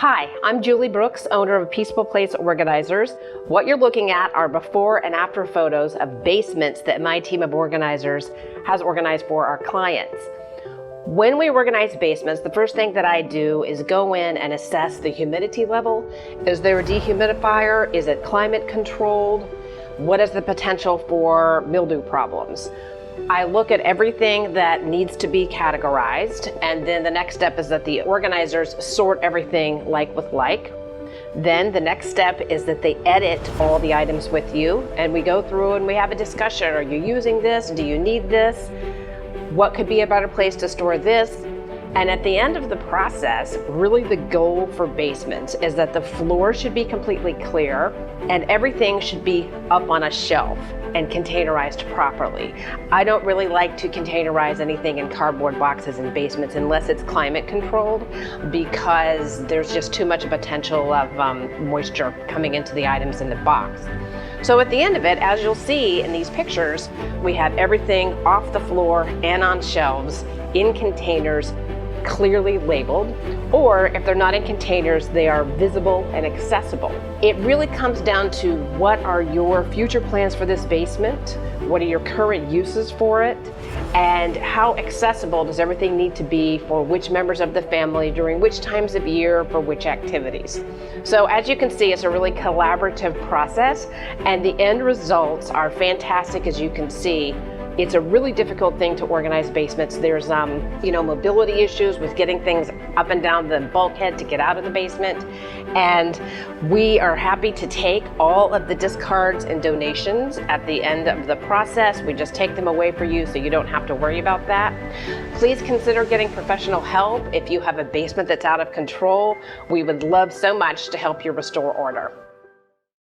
Hi, I'm Julie Brooks, owner of Peaceful Place Organizers. What you're looking at are before and after photos of basements that my team of organizers has organized for our clients. When we organize basements, the first thing that I do is go in and assess the humidity level. Is there a dehumidifier? Is it climate controlled? What is the potential for mildew problems? I look at everything that needs to be categorized, and then the next step is that the organizers sort everything like with like. Then the next step is that they edit all the items with you, and we go through and we have a discussion. Are you using this? Do you need this? What could be a better place to store this? And at the end of the process, really the goal for basements is that the floor should be completely clear and everything should be up on a shelf and containerized properly. I don't really like to containerize anything in cardboard boxes in basements unless it's climate controlled, because there's just too much potential of moisture coming into the items in the box. So at the end of it, as you'll see in these pictures, we have everything off the floor and on shelves in containers, clearly labeled, or if they're not in containers, they are visible and accessible. It really comes down to what are your future plans for this basement, what are your current uses for it, and how accessible does everything need to be for which members of the family during which times of year for which activities. So as you can see, it's a really collaborative process, and the end results are fantastic. As you can see, it's a really difficult thing to organize basements. There's mobility issues with getting things up and down the bulkhead to get out of the basement. And we are happy to take all of the discards and donations at the end of the process. We just take them away for you so you don't have to worry about that. Please consider getting professional help if you have a basement that's out of control. We would love so much to help you restore order.